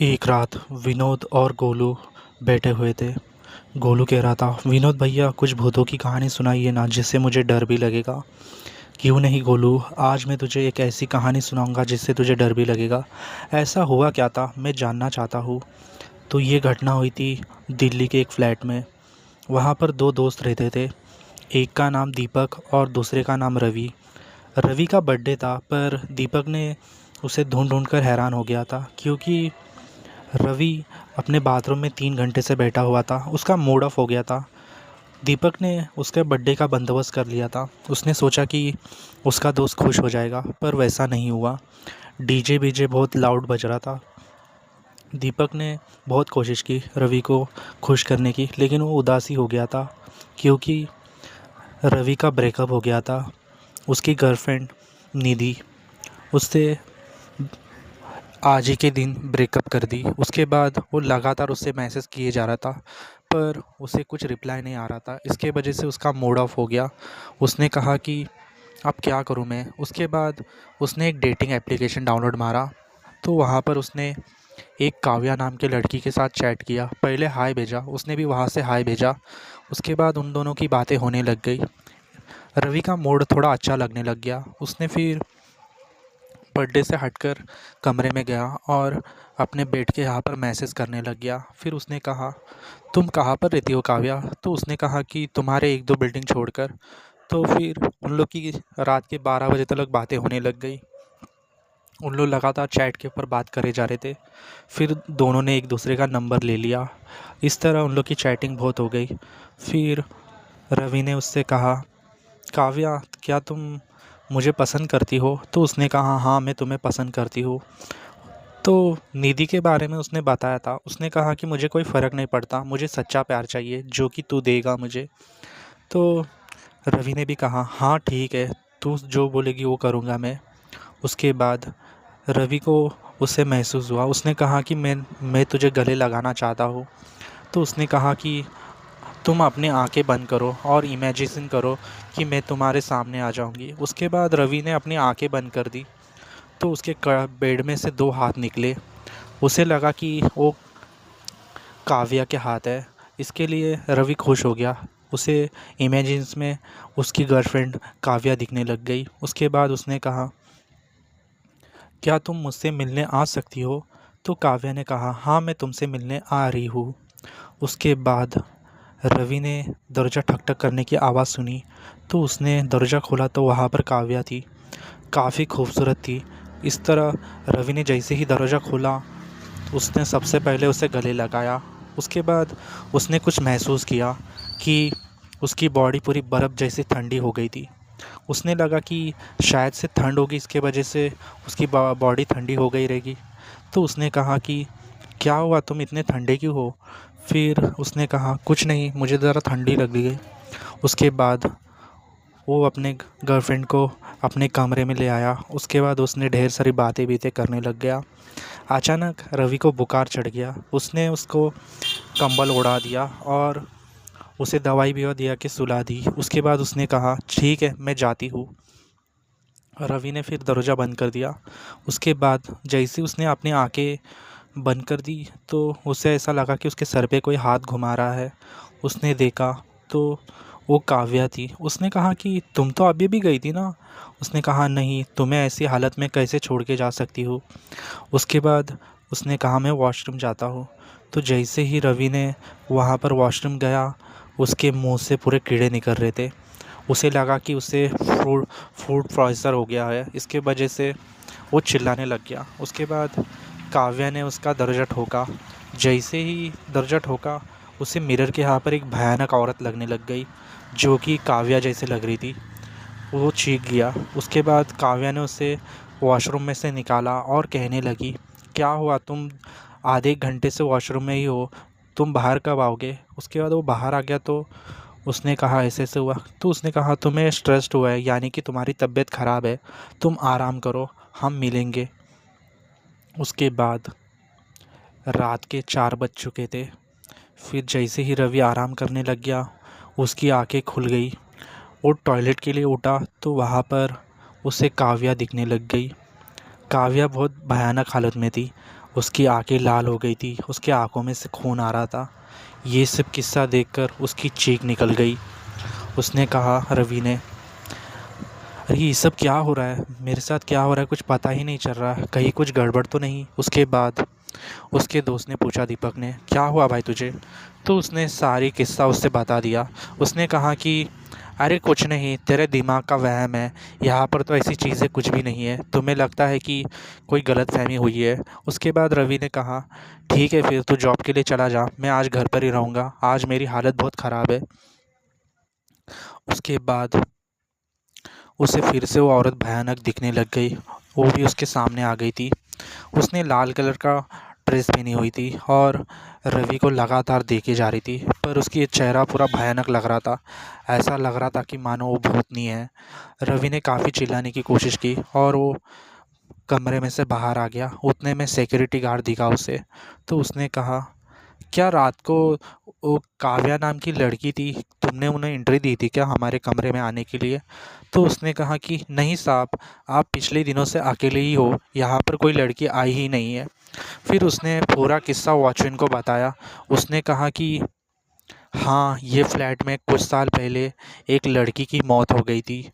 एक रात विनोद और गोलू बैठे हुए थे। गोलू कह रहा था, विनोद भैया कुछ भूतों की कहानी सुनाइए ना, जिससे मुझे डर भी लगेगा। क्यों नहीं गोलू, आज मैं तुझे एक ऐसी कहानी सुनाऊंगा जिससे तुझे डर भी लगेगा। ऐसा हुआ क्या था, मैं जानना चाहता हूँ। तो ये घटना हुई थी दिल्ली के एक फ्लैट में। वहाँ पर दो दोस्त रहते थे। एक का नाम दीपक और दूसरे का नाम रवि। रवि का बर्थडे था, पर दीपक ने उसे ढूंढ ढूंढ कर हैरान हो गया था, क्योंकि रवि अपने बाथरूम में 3 घंटे से बैठा हुआ था। उसका मूड ऑफ हो गया था। दीपक ने उसके बर्थडे का बंदोबस्त कर लिया था। उसने सोचा कि उसका दोस्त खुश हो जाएगा, पर वैसा नहीं हुआ। डीजे बीजे बहुत लाउड बज रहा था। दीपक ने बहुत कोशिश की रवि को खुश करने की, लेकिन वो उदासी हो गया था, क्योंकि रवि का ब्रेकअप हो गया था। उसकी गर्लफ्रेंड निधि उससे आज ही के दिन ब्रेकअप कर दी। उसके बाद वो लगातार उससे मैसेज किए जा रहा था, पर उसे कुछ रिप्लाई नहीं आ रहा था। इसके वजह से उसका मूड ऑफ हो गया। उसने कहा कि अब क्या करूं मैं। उसके बाद उसने एक डेटिंग एप्लीकेशन डाउनलोड मारा, तो वहाँ पर उसने एक काव्या नाम के लड़की के साथ चैट किया। पहले हाय भेजा, उसने भी वहाँ से हाय भेजा। उसके बाद उन दोनों की बातें होने लग गई। रवि का मूड थोड़ा अच्छा लगने लग गया। उसने फिर बर्थडे से हटकर कमरे में गया और अपने बेड के यहाँ पर मैसेज करने लग गया। फिर उसने कहा, तुम कहाँ पर रहती हो काव्या। तो उसने कहा कि तुम्हारे 1-2 बिल्डिंग छोड़कर। तो फिर उन लोग की रात के 12 बजे तक बातें होने लग गई। उन लोग लगातार चैट के ऊपर बात करे जा रहे थे। फिर दोनों ने एक दूसरे का नंबर ले लिया। इस तरह उन लोग की चैटिंग बहुत हो गई। फिर रवि ने उससे कहा, काव्या क्या तुम मुझे पसंद करती हो। तो उसने कहा, हाँ मैं तुम्हें पसंद करती हूँ। तो निधि के बारे में उसने बताया था। उसने कहा कि मुझे कोई फ़र्क नहीं पड़ता, मुझे सच्चा प्यार चाहिए जो कि तू देगा मुझे। तो रवि ने भी कहा, हाँ ठीक है, तू जो बोलेगी वो करूँगा मैं। उसके बाद रवि को उससे महसूस हुआ। उसने कहा कि मैं तुझे गले लगाना चाहता हूँ। तो उसने कहा कि तुम अपनी आंखें बंद करो और इमेजिन करो कि मैं तुम्हारे सामने आ जाऊंगी। उसके बाद रवि ने अपनी आंखें बंद कर दी, तो उसके बेड में से 2 हाथ निकले। उसे लगा कि वो काव्या के हाथ है। इसके लिए रवि खुश हो गया। उसे इमेजिन्स में उसकी गर्लफ्रेंड काव्या दिखने लग गई। उसके बाद उसने कहा, क्या तुम मुझसे मिलने आ सकती हो। तो काव्या ने कहा, हाँ मैं तुमसे मिलने आ रही हूँ। उसके बाद रवि ने दरवाज़ा ठक ठक करने की आवाज़ सुनी। तो उसने दरवाज़ा खोला, तो वहाँ पर काव्या थी। काफ़ी खूबसूरत थी। इस तरह रवि ने जैसे ही दरवाज़ा खोला, उसने सबसे पहले उसे गले लगाया। उसके बाद उसने कुछ महसूस किया कि उसकी बॉडी पूरी बर्फ़ जैसी ठंडी हो गई थी। उसने लगा कि शायद से ठंड होगी, इसके वजह से उसकी बॉडी ठंडी हो गई रहेगी। तो उसने कहा कि क्या हुआ, तुम इतने ठंडे क्यों हो। फिर उसने कहा, कुछ नहीं, मुझे ज़रा ठंडी लग गई। उसके बाद वो अपने गर्लफ्रेंड को अपने कमरे में ले आया। उसके बाद उसने ढेर सारी बातें करने लग गया। अचानक रवि को बुखार चढ़ गया। उसने उसको कंबल उड़ा दिया और उसे दवाई भी दिया कि सुला दी। उसके बाद उसने कहा, ठीक है मैं जाती हूँ। रवि ने फिर दरवाज़ा बंद कर दिया। उसके बाद जैसे उसने अपनी आंखें बंद कर दी, तो उसे ऐसा लगा कि उसके सर पे कोई हाथ घुमा रहा है। उसने देखा तो वो काव्या थी। उसने कहा कि तुम तो अभी भी गई थी ना। उसने कहा, नहीं, तुम्हें ऐसी हालत में कैसे छोड़ के जा सकती हूँ। उसके बाद उसने कहा, मैं वॉशरूम जाता हूँ। तो जैसे ही रवि ने वहाँ पर वॉशरूम गया, उसके मुंह से पूरे कीड़े निकल रहे थे। उसे लगा कि उसे फूड पॉइज़न हो गया है। इसके वजह से वो चिल्लाने लग गया। उसके बाद काव्या ने उसका दरवाज़ा ठोका। जैसे ही दरवाज़ा ठोका, उसे मिरर के यहाँ पर एक भयानक औरत लगने लग गई, जो कि काव्या जैसे लग रही थी। वो चीख गया। उसके बाद काव्या ने उसे वॉशरूम में से निकाला और कहने लगी, क्या हुआ, तुम आधे 1 घंटे से वॉशरूम में ही हो, तुम बाहर कब आओगे। उसके बाद वो बाहर आ गया। तो उसने कहा, ऐसे ऐसे हुआ। तो उसने कहा, तुम्हें स्ट्रेस्ड हुआ है, यानी कि तुम्हारी तबीयत ख़राब है, तुम आराम करो, हम मिलेंगे। उसके बाद रात के 4 बज चुके थे। फिर जैसे ही रवि आराम करने लग गया, उसकी आंखें खुल गई। वो टॉयलेट के लिए उठा, तो वहाँ पर उसे काव्या दिखने लग गई। काव्या बहुत भयानक हालत में थी। उसकी आंखें लाल हो गई थी, उसके आंखों में से खून आ रहा था। ये सब किस्सा देखकर उसकी चीख निकल गई। उसने कहा रवि ने, अरे ये सब क्या हो रहा है, मेरे साथ क्या हो रहा है, कुछ पता ही नहीं चल रहा, कहीं कुछ गड़बड़ तो नहीं। उसके बाद उसके दोस्त ने पूछा दीपक ने, क्या हुआ भाई तुझे? तो उसने सारी किस्सा उससे बता दिया। उसने कहा कि अरे कुछ नहीं, तेरे दिमाग का वहम है, यहाँ पर तो ऐसी चीज़ें कुछ भी नहीं है, तुम्हें लगता है कि कोई गलतफहमी हुई है। उसके बाद रवि ने कहा, ठीक है फिर तू जॉब के लिए चला जा, मैं आज घर पर ही रहूँगा, आज मेरी हालत बहुत ख़राब है। उसके बाद उसे फिर से वो औरत भयानक दिखने लग गई। वो भी उसके सामने आ गई थी। उसने लाल कलर का ड्रेस पहनी हुई थी और रवि को लगातार देखे जा रही थी, पर उसकी चेहरा पूरा भयानक लग रहा था। ऐसा लग रहा था कि मानो वो भूतनी है। रवि ने काफ़ी चिल्लाने की कोशिश की और वो कमरे में से बाहर आ गया। उतने में सिक्योरिटी गार्ड दिखा उसे। तो उसने कहा, क्या रात को वो काव्या नाम की लड़की थी, तुमने उन्हें एंट्री दी थी क्या हमारे कमरे में आने के लिए? तो उसने कहा कि नहीं साहब, आप पिछले दिनों से अकेले ही हो, यहाँ पर कोई लड़की आई ही नहीं है। फिर उसने पूरा किस्सा वॉचमैन को बताया। उसने कहा कि हाँ, ये फ्लैट में कुछ साल पहले एक लड़की की मौत हो गई थी,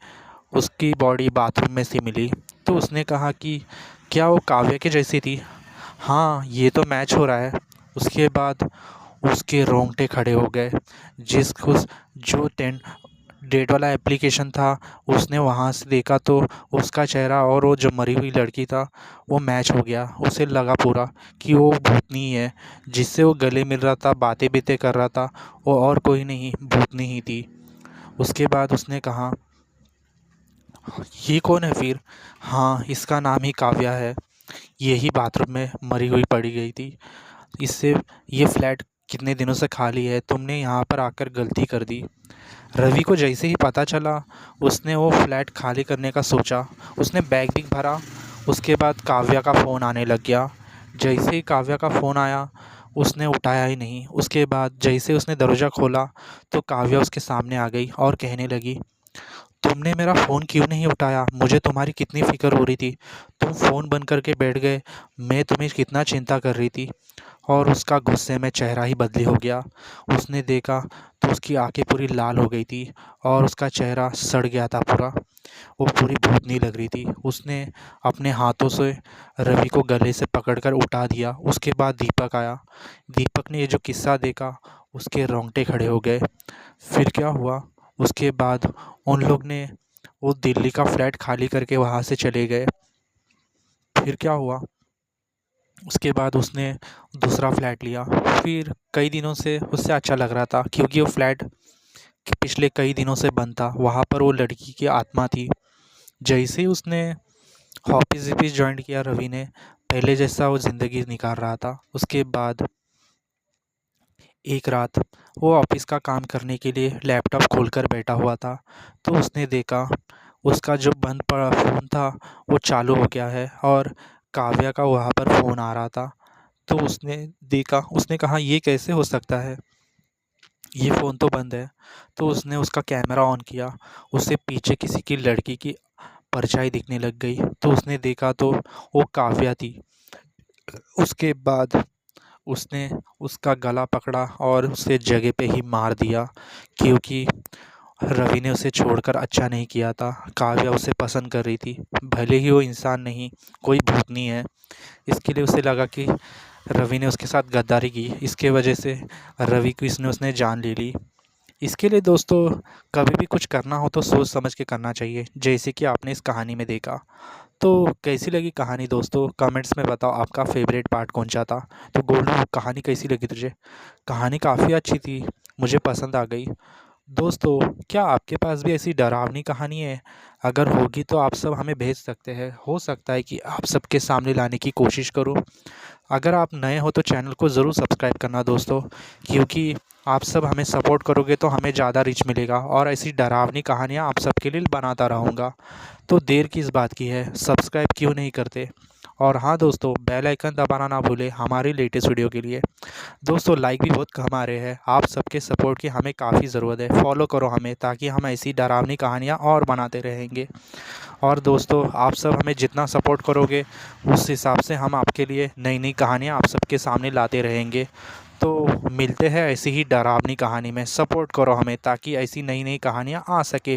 उसकी बॉडी बाथरूम में से मिली। तो उसने कहा कि क्या वो काव्या के जैसी थी? हाँ, ये तो मैच हो रहा है। उसके बाद उसके रोंगटे खड़े हो गए। जिस उस जो टेन डेट वाला एप्लीकेशन था, उसने वहाँ से देखा तो उसका चेहरा और वो जो मरी हुई लड़की था वो मैच हो गया। उसे लगा पूरा कि वो भूतनी ही है, जिससे वो गले मिल रहा था, बातें बीतें कर रहा था, वो और कोई नहीं, भूतनी ही थी। उसके बाद उसने कहा, ये कौन है फिर? हाँ, इसका नाम ही काव्या है, यही बाथरूम में मरी हुई पड़ी गई थी। इससे ये फ्लैट कितने दिनों से खाली है, तुमने यहाँ पर आकर गलती कर दी। रवि को जैसे ही पता चला, उसने वो फ्लैट खाली करने का सोचा। उसने बैग भी भरा। उसके बाद काव्या का फ़ोन आने लग गया। जैसे ही काव्या का फ़ोन आया, उसने उठाया ही नहीं। उसके बाद जैसे उसने दरवाज़ा खोला तो काव्या उसके सामने आ गई और कहने लगी, तुमने मेरा फ़ोन क्यों नहीं उठाया? मुझे तुम्हारी कितनी फ़िक्र हो रही थी, तुम फ़ोन बंद करके बैठ गए, मैं तुम्हें कितना चिंता कर रही थी। और उसका गुस्से में चेहरा ही बदली हो गया। उसने देखा तो उसकी आंखें पूरी लाल हो गई थी और उसका चेहरा सड़ गया था पूरा। वो पूरी भूतनी लग रही थी। उसने अपने हाथों से रवि को गले से पकड़कर उठा दिया। उसके बाद दीपक आया। दीपक ने ये जो किस्सा देखा, उसके रोंगटे खड़े हो गए। फिर क्या हुआ? उसके बाद उन लोग ने वो दिल्ली का फ्लैट खाली करके वहाँ से चले गए। फिर क्या हुआ? उसके बाद उसने दूसरा फ्लैट लिया। फिर कई दिनों से उससे अच्छा लग रहा था, क्योंकि वो फ्लैट पिछले कई दिनों से बंद था। वहाँ पर वो लड़की की आत्मा थी। जैसे ही उसने ऑफिस ऑफिस ज्वाइन किया, रवि ने पहले जैसा वो ज़िंदगी निकाल रहा था। उसके बाद एक रात वो ऑफिस का काम करने के लिए लैपटॉप खोलकर बैठा हुआ था। तो उसने देखा उसका जो बंद पड़ा फ़ोन था वो चालू हो गया है और काव्या का वहाँ पर फ़ोन आ रहा था। तो उसने देखा, उसने कहा, ये कैसे हो सकता है, ये फ़ोन तो बंद है। तो उसने उसका कैमरा ऑन किया। उसे पीछे किसी की लड़की की परछाई दिखने लग गई। तो उसने देखा तो वो काव्या थी। उसके बाद उसने उसका गला पकड़ा और उसे जगह पे ही मार दिया, क्योंकि रवि ने उसे छोड़कर अच्छा नहीं किया था। काव्या उसे पसंद कर रही थी, भले ही वो इंसान नहीं, कोई भूतनी है। इसके लिए उसे लगा कि रवि ने उसके साथ गद्दारी की, इसके वजह से रवि को इसने उसने जान ले ली। इसके लिए दोस्तों, कभी भी कुछ करना हो तो सोच समझ के करना चाहिए, जैसे कि आपने इस कहानी में देखा। तो कैसी लगी कहानी दोस्तों, कमेंट्स में बताओ आपका फेवरेट पार्ट कौन सा था। तो गोलू, कहानी कैसी लगी तुझे? कहानी काफ़ी अच्छी थी, मुझे पसंद आ गई। दोस्तों, क्या आपके पास भी ऐसी डरावनी कहानी है? अगर होगी तो आप सब हमें भेज सकते हैं, हो सकता है कि आप सबके सामने लाने की कोशिश करूं। अगर आप नए हो तो चैनल को ज़रूर सब्सक्राइब करना दोस्तों, क्योंकि आप सब हमें सपोर्ट करोगे तो हमें ज़्यादा रीच मिलेगा और ऐसी डरावनी कहानियाँ आप सबके लिए बनाता रहूँगा। तो देर किस बात की है, सब्सक्राइब क्यों नहीं करते? और हाँ दोस्तों, बेल आइकन दबाना ना भूलें हमारी लेटेस्ट वीडियो के लिए। दोस्तों लाइक भी बहुत कम आ रहे हैं, आप सबके सपोर्ट की हमें काफ़ी ज़रूरत है। फॉलो करो हमें ताकि हम ऐसी डरावनी कहानियाँ और बनाते रहेंगे। और दोस्तों आप सब हमें जितना सपोर्ट करोगे उस हिसाब से हम आपके लिए नई नई कहानियाँ आप सबके सामने लाते रहेंगे। तो मिलते हैं ऐसी ही डरावनी कहानी में। सपोर्ट करो हमें ताकि ऐसी नई नई कहानियाँ आ सके।